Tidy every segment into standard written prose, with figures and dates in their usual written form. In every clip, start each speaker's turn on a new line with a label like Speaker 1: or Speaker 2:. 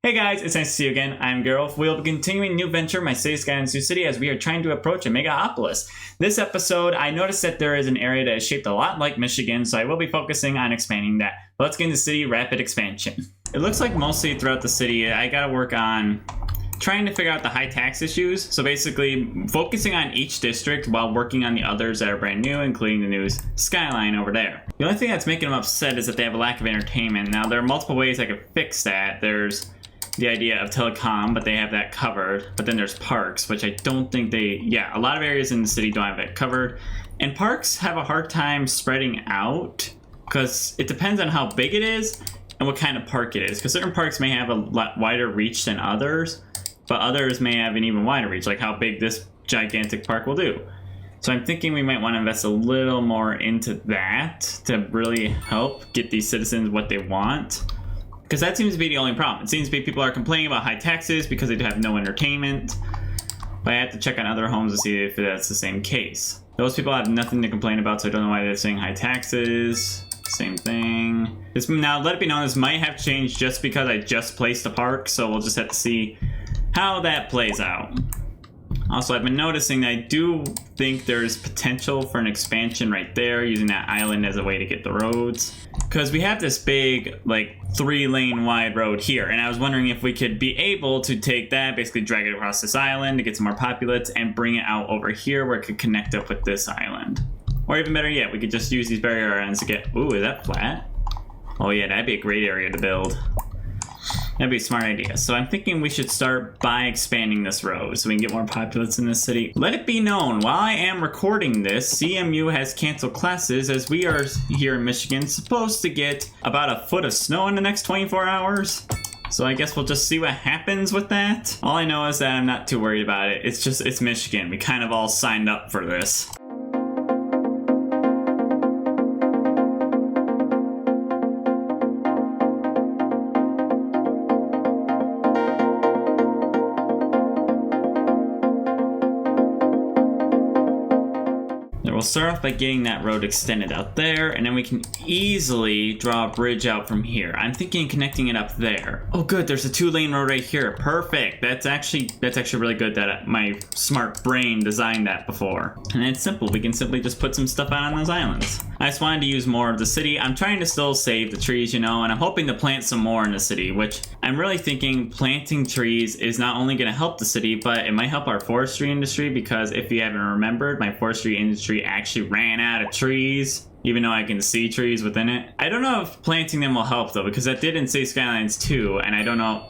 Speaker 1: Hey guys, it's nice to see you again. I'm Gerewolf. We'll be continuing new venture, my city Skylines New City, as we are trying to approach a Metropolis. This episode, I noticed that there is an area that is shaped a lot like Michigan, so I will be focusing on expanding that. But let's get into city rapid expansion. It looks like mostly throughout the city, I gotta work on trying to figure out the high tax issues. So basically, focusing on each district while working on the others that are brand new, including the new Skyline over there. The only thing that's making them upset is that they have a lack of entertainment. Now, there are multiple ways I could fix that. There's the idea of telecom, but they have that covered. But then there's parks, which I don't think a lot of areas in the city don't have it covered. And parks have a hard time spreading out because it depends on how big it is and what kind of park it is. Because certain parks may have a lot wider reach than others, but others may have an even wider reach, like how big this gigantic park will do. So I'm thinking we might want to invest a little more into that to really help get these citizens what they want. Because that seems to be the only problem. It seems to be people are complaining about high taxes because they have no entertainment. But I have to check on other homes to see if that's the same case. Those people have nothing to complain about, so I don't know why they're saying high taxes. Same thing. Now, let it be known, this might have changed just because I just placed a park, so we'll just have to see how that plays out. Also, I've been noticing that I do think there's potential for an expansion right there, using that island as a way to get the roads. Because we have this big, like, 3-lane wide road here, and I was wondering if we could be able to take that, basically drag it across this island to get some more populates, and bring it out over here where it could connect up with this island. Or even better yet, we could just use these barrier ends to get... Ooh, is that flat? Oh yeah, that'd be a great area to build. That'd be a smart idea. So I'm thinking we should start by expanding this road so we can get more populates in this city. Let it be known, while I am recording this, CMU has canceled classes as we are here in Michigan supposed to get about a foot of snow in the next 24 hours. So I guess we'll just see what happens with that. All I know is that I'm not too worried about it. It's Michigan. We kind of all signed up for this. We'll start off by getting that road extended out there, and then we can easily draw a bridge out from here. I'm thinking connecting it up there. Oh good, there's a 2-lane road right here. Perfect. That's actually really good that my smart brain designed that before. And it's simple. We can simply just put some stuff out on those islands. I just wanted to use more of the city. I'm trying to still save the trees, you know, and I'm hoping to plant some more in the city, which I'm really thinking planting trees is not only going to help the city, but it might help our forestry industry, because if you haven't remembered, my forestry industry actually ran out of trees, even though I can see trees within it. I don't know if planting them will help though, because that did in City Skylines 2, and I don't know,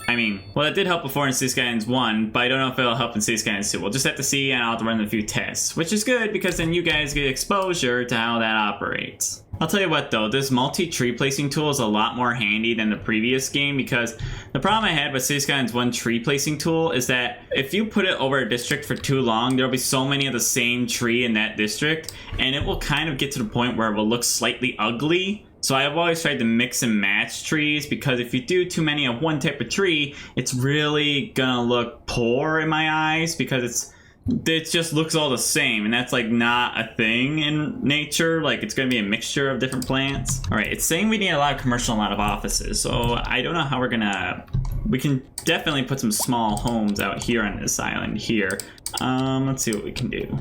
Speaker 1: well, it did help before in City Skylines 1, but I don't know if it'll help in City Skylines 2. We'll just have to see, and I'll have to run a few tests, which is good because then you guys get exposure to how that operates. I'll tell you what though, this multi-tree placing tool is a lot more handy than the previous game, because the problem I had with City Skylines 1 tree placing tool is that if you put it over a district for too long, there'll be so many of the same tree in that district, and it will kind of get to the point where it will look slightly ugly. So I've always tried to mix and match trees, because if you do too many of one type of tree, it's really gonna look poor in my eyes, because it just looks all the same, and that's like not a thing in nature. Like, it's gonna be a mixture of different plants. All right, it's saying we need a lot of commercial and a lot of offices, so I don't know how we can definitely put some small homes out here on this island here. Let's see what we can do.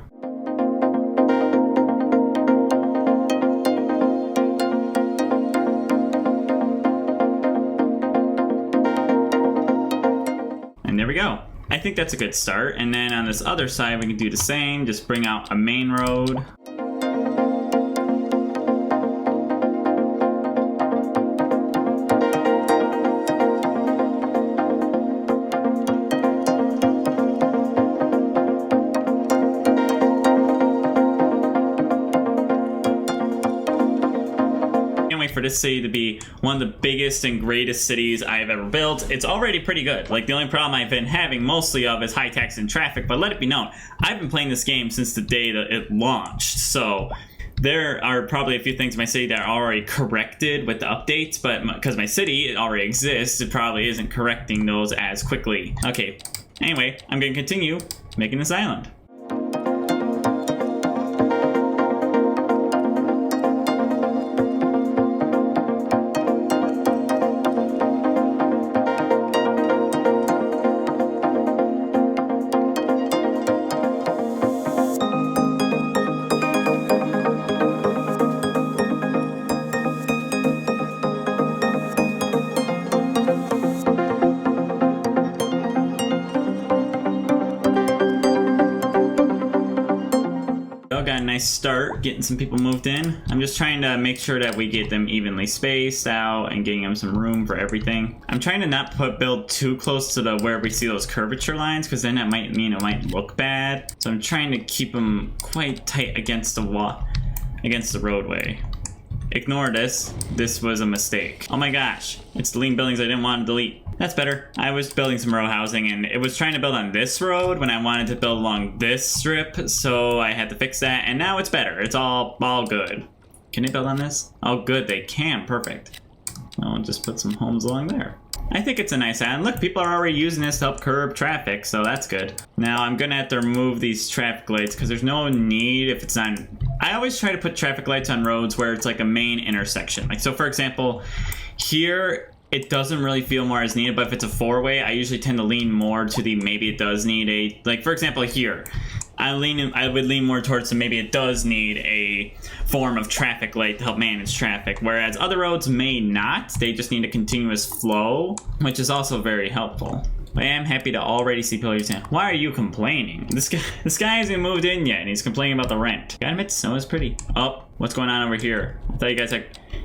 Speaker 1: And there we go. I think that's a good start. And then on this other side, we can do the same. Just bring out a main road. For this city to be one of the biggest and greatest cities I've ever built. It's already pretty good. Like, the only problem I've been having mostly of is high tax and traffic, but let it be known, I've been playing this game since the day that it launched, so there are probably a few things in my city that are already corrected with the updates, but because my city, it already exists, it probably isn't correcting those as quickly. Okay, anyway, I'm going to continue making this island. nice start getting some people moved in. I'm just trying to make sure that we get them evenly spaced out and getting them some room for everything. I'm trying to not build too close to where we see those curvature lines, because then that might mean it might look bad. So I'm trying to keep them quite tight against the wall, against the roadway. Ignore this. This was a mistake. Oh my gosh. It's deleting buildings I didn't want to delete. That's better. I was building some row housing and it was trying to build on this road when I wanted to build along this strip, so I had to fix that, and now it's better. It's all good. Can they build on this? Oh good, they can. Perfect. I'll just put some homes along there. I think it's a nice island. Look, people are already using this to help curb traffic, so that's good. Now I'm gonna have to remove these traffic lights because there's no need if it's on. I always try to put traffic lights on roads where it's like a main intersection. Like, so for example, here it doesn't really feel more as needed, but if it's a four-way, I usually tend to lean more to the maybe it does need a, like for example here, I would lean more towards the maybe it does need a form of traffic light to help manage traffic, whereas other roads may not. They just need a continuous flow, which is also very helpful. I am happy to already see people using. Why are you complaining? This guy hasn't moved in yet, and he's complaining about the rent. Gotta admit, snow is pretty. Oh, what's going on over here? I thought you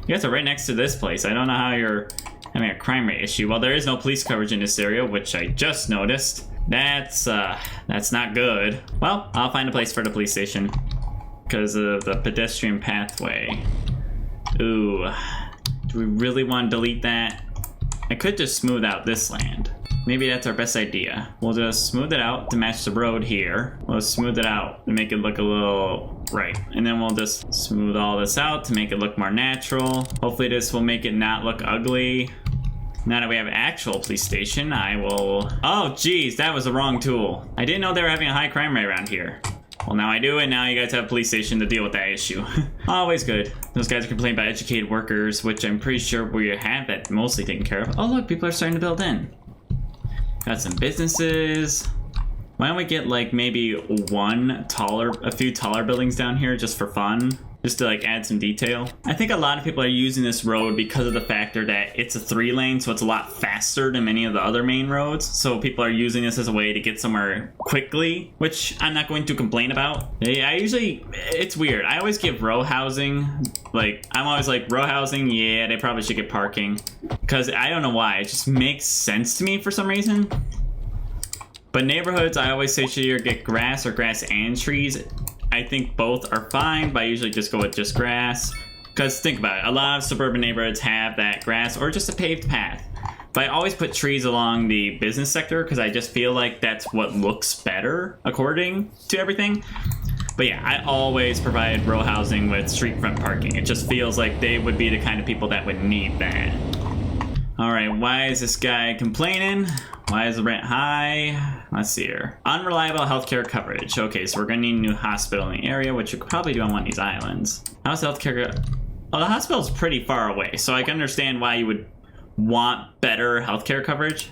Speaker 1: guys are right next to this place. I don't know how you're having a crime rate issue. Well, there is no police coverage in this area, which I just noticed. That's not good. Well, I'll find a place for the police station because of the pedestrian pathway. Ooh, do we really want to delete that? I could just smooth out this land. Maybe that's our best idea. We'll just smooth it out to match the road here. We'll smooth it out to make it look a little right. And then we'll just smooth all this out to make it look more natural. Hopefully this will make it not look ugly. Now that we have an actual police station, I will... Oh, geez, that was the wrong tool. I didn't know they were having a high crime rate around here. Well, now I do, and now you guys have a police station to deal with that issue. Always good. Those guys are complaining about educated workers, which I'm pretty sure we have that mostly taken care of. Oh, look, people are starting to build in. Got some businesses. Why don't we get like maybe a few taller buildings down here just for fun? Just to like add some detail. I think a lot of people are using this road because of the factor that it's a 3-lane, so it's a lot faster than many of the other main roads. So people are using this as a way to get somewhere quickly, which I'm not going to complain about. It's weird. I always give row housing, I'm always like, row housing, yeah, they probably should get parking. Because I don't know why, it just makes sense to me for some reason. But neighborhoods, I always say should either get grass or grass and trees. I think both are fine, but I usually just go with just grass. Because think about it, a lot of suburban neighborhoods have that grass or just a paved path. But I always put trees along the business sector because I just feel like that's what looks better according to everything. But yeah, I always provide row housing with street front parking. It just feels like they would be the kind of people that would need that. Alright, why is this guy complaining? Why is the rent high? Let's see here. Unreliable healthcare coverage. Okay, so we're gonna need a new hospital in the area, which we could probably do on one of these islands. How's healthcare? Well, the hospital's pretty far away, so I can understand why you would want better healthcare coverage.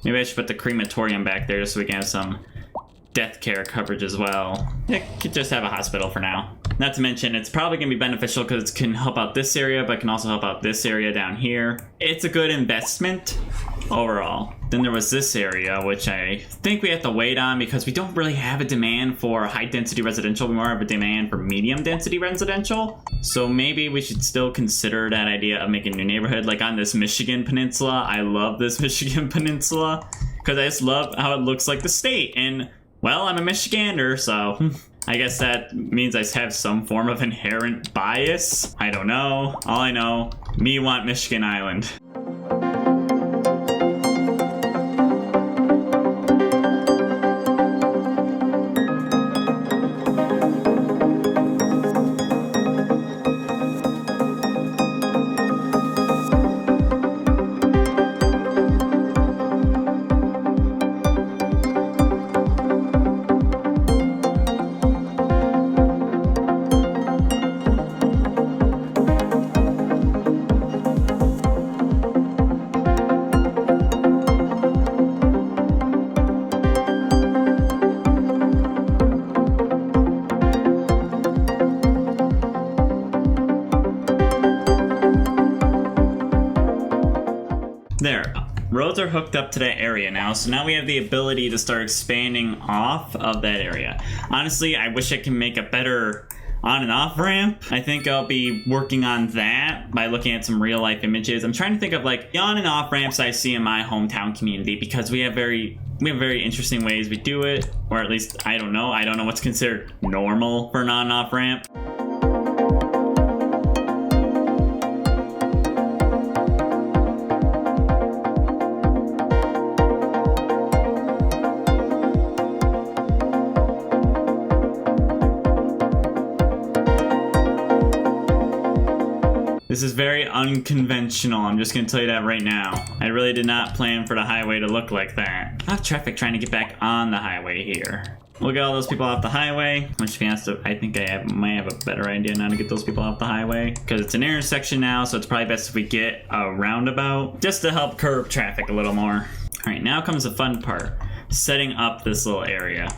Speaker 1: Maybe I should put the crematorium back there just so we can have some death care coverage as well. It could just have a hospital for now. Not to mention, it's probably going to be beneficial because it can help out this area, but it can also help out this area down here. It's a good investment overall. Then there was this area, which I think we have to wait on because we don't really have a demand for high-density residential. We more have a demand for medium-density residential. So maybe we should still consider that idea of making a new neighborhood, like on this Michigan peninsula. I love this Michigan peninsula because I just love how it looks like the state. And, well, I'm a Michigander, so... I guess that means I have some form of inherent bias. I don't know. All I know, me want Michigan Island. There, roads are hooked up to that area now, so now we have the ability to start expanding off of that area. Honestly, I wish I can make a better on and off ramp. I think I'll be working on that by looking at some real life images. I'm trying to think of like the on and off ramps I see in my hometown community, because we have very interesting ways we do it, or at least I don't know what's considered normal for an on and off ramp. This is very unconventional, I'm just gonna tell you that right now. I really did not plan for the highway to look like that. I have traffic trying to get back on the highway here. We'll get all those people off the highway, which to be honest, I think I might have a better idea now to get those people off the highway, because it's an intersection now, so it's probably best if we get a roundabout, just to help curb traffic a little more. All right, now comes the fun part, setting up this little area.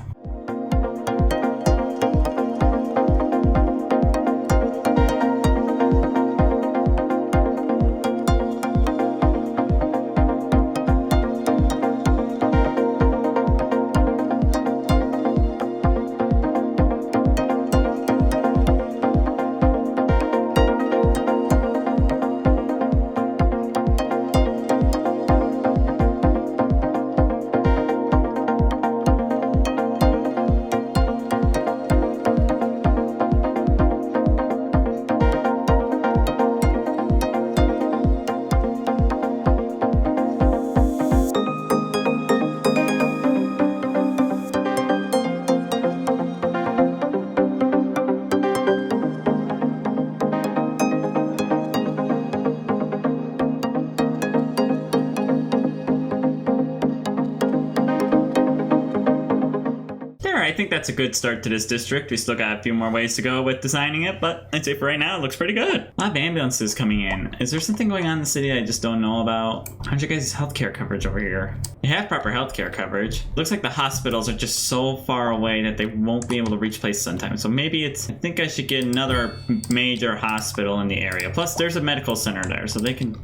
Speaker 1: I think that's a good start to this district. We still got a few more ways to go with designing it, but I'd say for right now it looks pretty good. A lot of ambulances coming in. Is there something going on in the city I just don't know about? How's your guys' healthcare coverage over here? You have proper healthcare coverage. Looks like the hospitals are just so far away that they won't be able to reach places sometimes. So maybe I think I should get another major hospital in the area. Plus there's a medical center there, so they can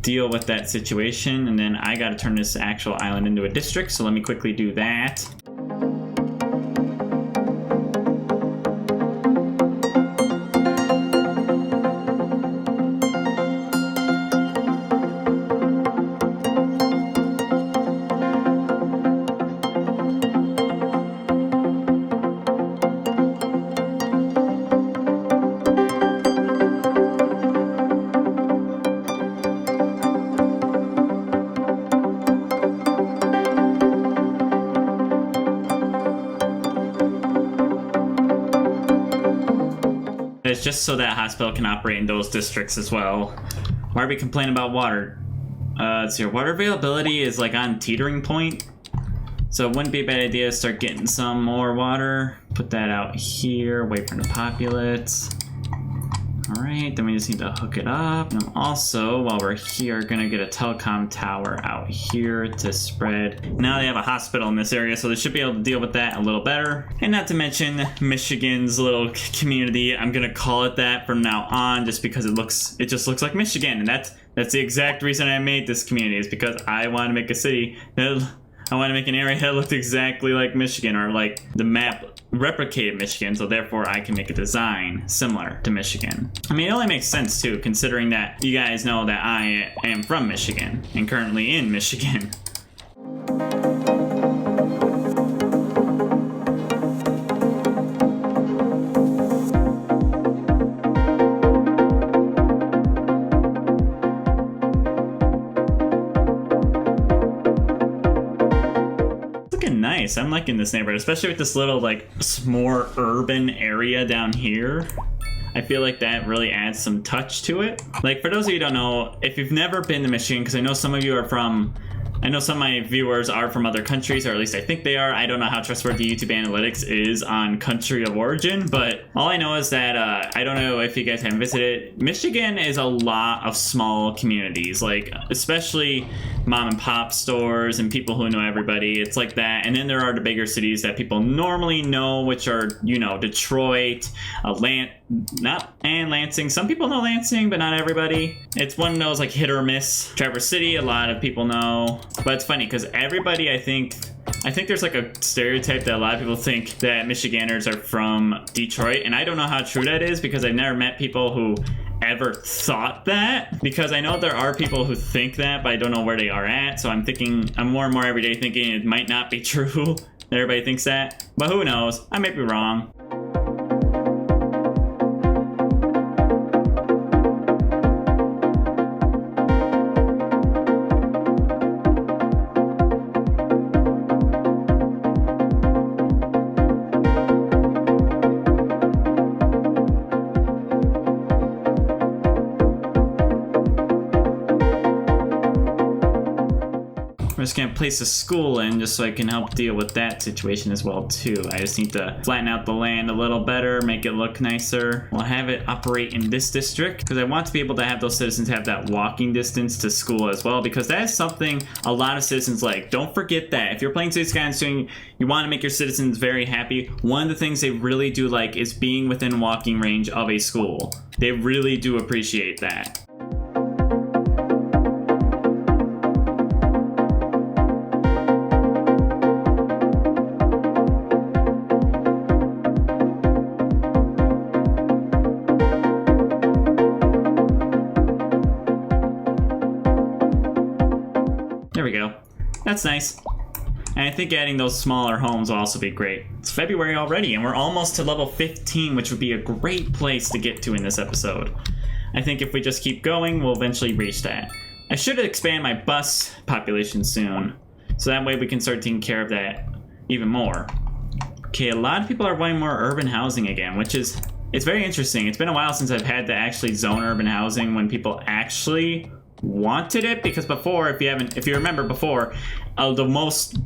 Speaker 1: deal with that situation. And then I gotta turn this actual island into a district, so let me quickly do that. It's just so that hospital can operate in those districts as well. Why are we complaining about water? Let's see, water availability is like on teetering point. So it wouldn't be a bad idea to start getting some more water. Put that out here, wait for the populates. All right, then we just need to hook it up. And I'm also, while we're here, gonna get a telecom tower out here to spread. Now they have a hospital in this area, so they should be able to deal with that a little better. And not to mention Michigan's little community. I'm gonna call it that from now on, just because it just looks like Michigan, and that's the exact reason I made this community, is because I want to make a city that I want to make an area that looked exactly like Michigan, or like the map replicated Michigan, so therefore I can make a design similar to Michigan. I mean, it only makes sense too, considering that you guys know that I am from Michigan and currently in Michigan. Nice. I'm liking this neighborhood, especially with this little like more urban area down here. I feel like that really adds some touch to it. Like, for those of you who don't know, if you've never been to Michigan, because I know some of you are from, I know some of my viewers are from other countries, or at least I think they are. I don't know how trustworthy YouTube analytics is on country of origin, but all I know is that I don't know if you guys haven't visited. Michigan is a lot of small communities, like especially mom and pop stores and people who know everybody. It's like that. And then there are the bigger cities that people normally know, which are, you know, Detroit, Lansing. Some people know Lansing, but not everybody. It's one of those like hit or miss. Traverse City, a lot of people know. But it's funny because everybody, I think, I think there's like a stereotype that a lot of people think that Michiganders are from Detroit, and I don't know how true that is because I've never met people who ever thought that, because I know there are people who think that, but I don't know where they are at. So I'm more and more every day thinking it might not be true that everybody thinks that, but who knows? I might be wrong. I'm just gonna place a school in just so I can help deal with that situation as well too. I just need to flatten out the land a little better, make it look nicer. We'll have it operate in this district because I want to be able to have those citizens have that walking distance to school as well, because that is something a lot of citizens like. Don't forget that if you're playing Cities Skylines and you want to make your citizens very happy, one of the things they really do like is being within walking range of a school. They really do appreciate that. There we go. That's nice. And I think adding those smaller homes will also be great. It's February already, and we're almost to level 15, which would be a great place to get to in this episode. I think if we just keep going, we'll eventually reach that. I should expand my bus population soon, so that way we can start taking care of that even more. Okay, a lot of people are wanting more urban housing again, which is, it's very interesting. It's been a while since I've had to actually zone urban housing when people actually wanted it, because before, if you remember before, the most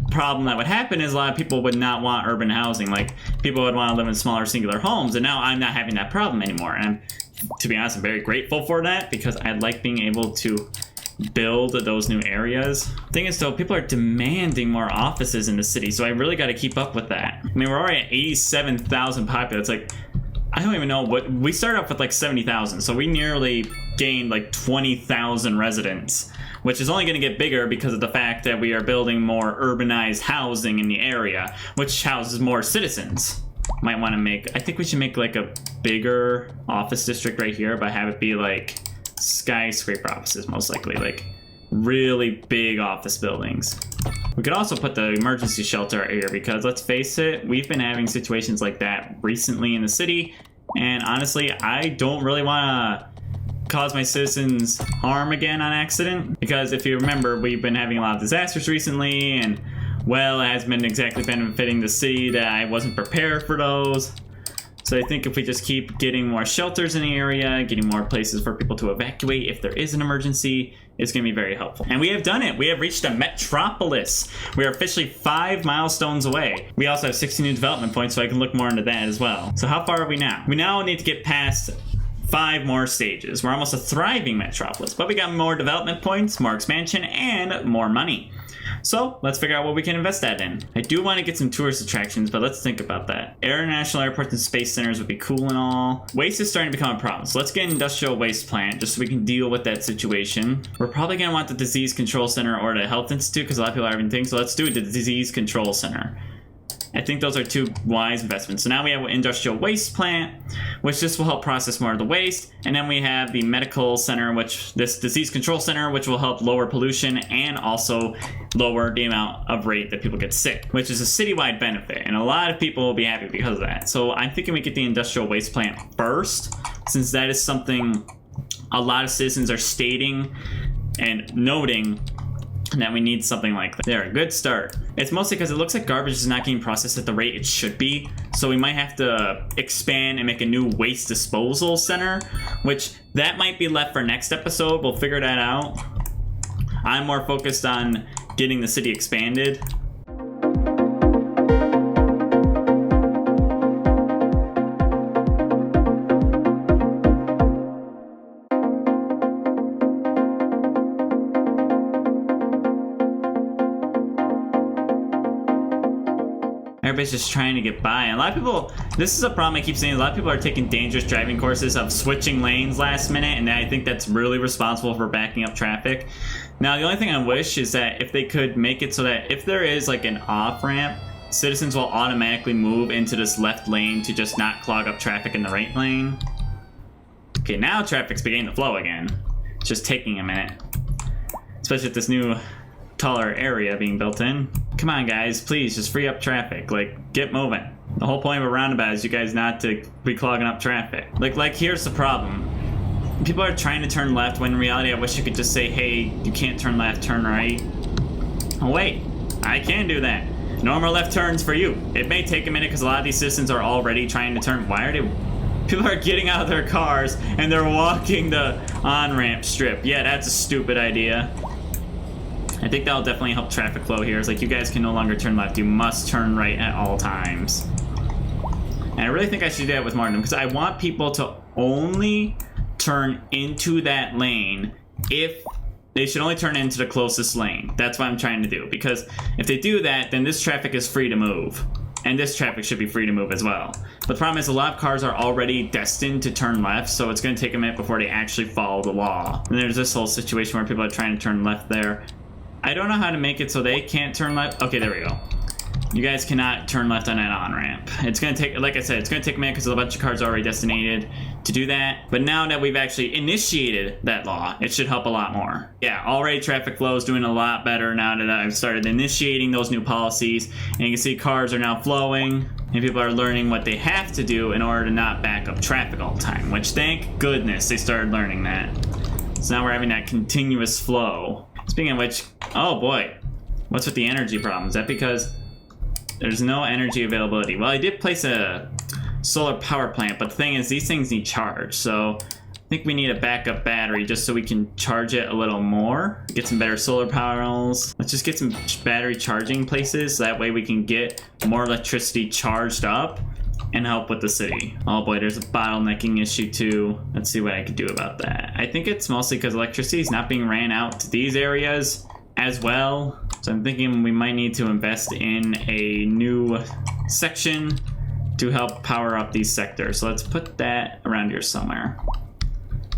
Speaker 1: problem that would happen is a lot of people would not want urban housing. Like, people would want to live in smaller singular homes, and now I'm not having that problem anymore. And to be honest, I'm very grateful for that, because I like being able to build those new areas. Thing is though, people are demanding more offices in the city, so I really got to keep up with that. I mean, we're already at 87,000 populates. Like, I don't even know what, we started off with like 70,000, so we nearly gained like 20,000 residents, which is only going to get bigger because of the fact that we are building more urbanized housing in the area, which houses more citizens. Might want to make, I think we should make like a bigger office district right here, but have it be like skyscraper offices, most likely, like really big office buildings. We could also put the emergency shelter right here, because let's face it, we've been having situations like that recently in the city, and honestly, I don't really want to cause my citizens harm again on accident, because if you remember, we've been having a lot of disasters recently, and well, it hasn't been exactly benefiting the city that I wasn't prepared for those. So I think if we just keep getting more shelters in the area, getting more places for people to evacuate if there is an emergency, it's going to be very helpful. And we have done it. We have reached a Metropolis. We are officially 5 milestones away. We also have 60 new development points, so I can look more into that as well. So how far are we now? We now need to get past 5 more stages. We're almost a thriving Metropolis, but we got more development points, more expansion, and more money. So let's figure out what we can invest that in. I do want to get some tourist attractions, but let's think about that. International airports and space centers would be cool and all. Waste is starting to become a problem, so let's get an industrial waste plant just so we can deal with that situation. We're probably going to want the disease control center or the health institute, because a lot of people are having things, so let's do the disease control center. I think those are 2 wise investments. So now we have an industrial waste plant, which just will help process more of the waste. And then we have the medical center, this disease control center, which will help lower pollution and also lower the amount of rate that people get sick, which is a citywide benefit. And a lot of people will be happy because of that. So I'm thinking we get the industrial waste plant first, since that is something a lot of citizens are stating and noting that we need something like that. There, a good start. It's mostly because it looks like garbage is not getting processed at the rate it should be, so we might have to expand and make a new waste disposal center, which that might be left for next episode. We'll figure that out. I'm more focused on getting the city expanded. Everybody's just trying to get by. And a lot of people, this is a problem I keep saying, a lot of people are taking dangerous driving courses of switching lanes last minute, and I think that's really responsible for backing up traffic. Now, the only thing I wish is that if they could make it so that if there is like an off-ramp, citizens will automatically move into this left lane to just not clog up traffic in the right lane. Okay, now traffic's beginning to flow again. It's just taking a minute. Especially with this new, taller area being built in. Come on, guys, please, just free up traffic. Like, get moving. The whole point of a roundabout is you guys not to be clogging up traffic. Like here's the problem. People are trying to turn left when in reality I wish you could just say, hey, you can't turn left, turn right. Oh, wait, I can do that. Normal left turns for you. It may take a minute because a lot of these citizens are already trying to turn. Why are they... People are getting out of their cars and they're walking the on-ramp strip. Yeah, that's a stupid idea. I think that'll definitely help traffic flow here. It's like you guys can no longer turn left. You must turn right at all times. And I really think I should do that with Martin because I want people to only turn into that lane if they should only turn into the closest lane. That's what I'm trying to do, because if they do that, then this traffic is free to move. And this traffic should be free to move as well. But the problem is a lot of cars are already destined to turn left, so it's going to take a minute before they actually follow the law. And there's this whole situation where people are trying to turn left there. I don't know how to make it so they can't turn left. Okay, there we go. You guys cannot turn left on an on-ramp. It's going to take, like I said, it's going to take a minute because a bunch of cars are already destined to do that. But now that we've actually initiated that law, it should help a lot more. Yeah, already traffic flow is doing a lot better now that I've started initiating those new policies. And you can see cars are now flowing and people are learning what they have to do in order to not back up traffic all the time, which thank goodness they started learning that. So now we're having that continuous flow. Speaking of which, oh boy, what's with the energy problem? Is that because there's no energy availability? Well, I did place a solar power plant, but the thing is these things need charge, so I think we need a backup battery just so we can charge it a little more, get some better solar panels. Let's just get some battery charging places so that way we can get more electricity charged up and help with the city. Oh boy, there's a bottlenecking issue too. Let's see what I could do about that. I think it's mostly because electricity is not being ran out to these areas as well. So I'm thinking we might need to invest in a new section to help power up these sectors. So let's put that around here somewhere.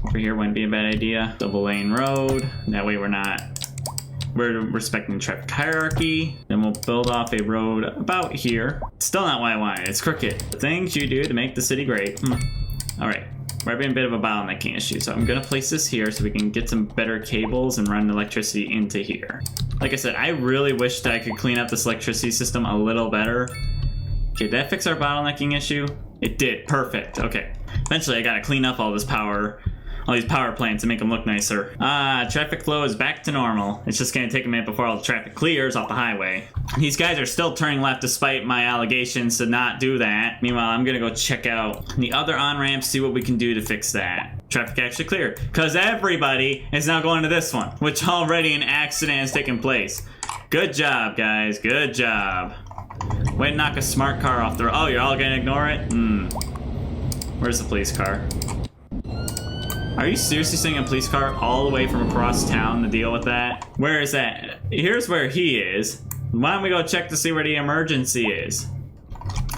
Speaker 1: Over here wouldn't be a bad idea. Double lane road. That way we're respecting the traffic hierarchy. Then we'll build off a road about here. Still not what I wanted. It's crooked. The things you do to make the city great. All right. We're having a bit of a bottlenecking issue, so I'm gonna place this here so we can get some better cables and run electricity into here. Like I said, I really wish that I could clean up this electricity system a little better. Okay, did that fix our bottlenecking issue? It did, perfect, okay. Eventually I gotta clean up all this power, all these power plants and make them look nicer. Traffic flow is back to normal. It's just gonna take a minute before all the traffic clears off the highway. These guys are still turning left despite my allegations to not do that. Meanwhile, I'm gonna go check out the other on-ramps, see what we can do to fix that. Traffic actually cleared, because everybody is now going to this one, which already an accident has taken place. Good job, guys, good job. Way to knock a smart car off the road. Oh, you're all gonna ignore it? Where's the police car? Are you seriously sending a police car all the way from across town to deal with that? Where is that? Here's where he is. Why don't we go check to see where the emergency is?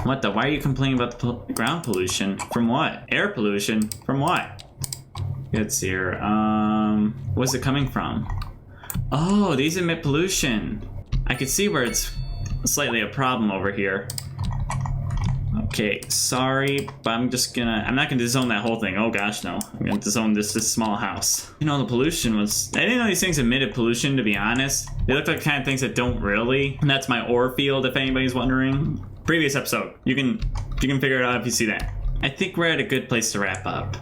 Speaker 1: What the? Why are you complaining about the ground pollution? From what? Air pollution? From what? Let's see here. Where's it coming from? Oh, these emit pollution. I can see where it's slightly a problem over here. Okay, sorry, but I'm not gonna disown that whole thing. Oh gosh, no. I'm gonna disown this small house. You know, the pollution was... I didn't know these things emitted pollution, to be honest. They look like the kind of things that don't really. And that's my ore field, if anybody's wondering. Previous episode. You can figure it out if you see that. I think we're at a good place to wrap up.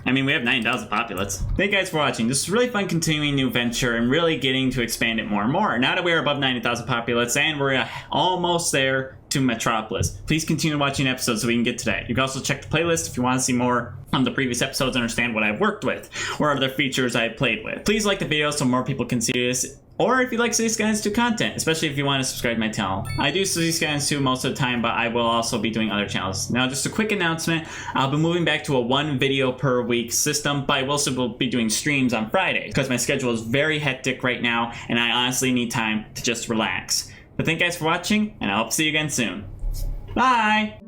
Speaker 1: I mean, we have 9,000 populates. Thank you guys for watching. This is really fun continuing new venture and really getting to expand it more and more. Now that we're above 90,000 populates and we're almost there to Metropolis, please continue watching episodes so we can get to that. You can also check the playlist if you want to see more on the previous episodes, understand what I've worked with or other features I've played with. Please like the video so more people can see this. Or if you like Skylines 2 content, especially if you want to subscribe to my channel. I do Skylines 2 most of the time, but I will also be doing other channels. Now, just a quick announcement. I'll be moving back to a 1 video per week system, but I will also be doing streams on Fridays because my schedule is very hectic right now, and I honestly need time to just relax. But thank you guys for watching, and I hope to see you again soon. Bye!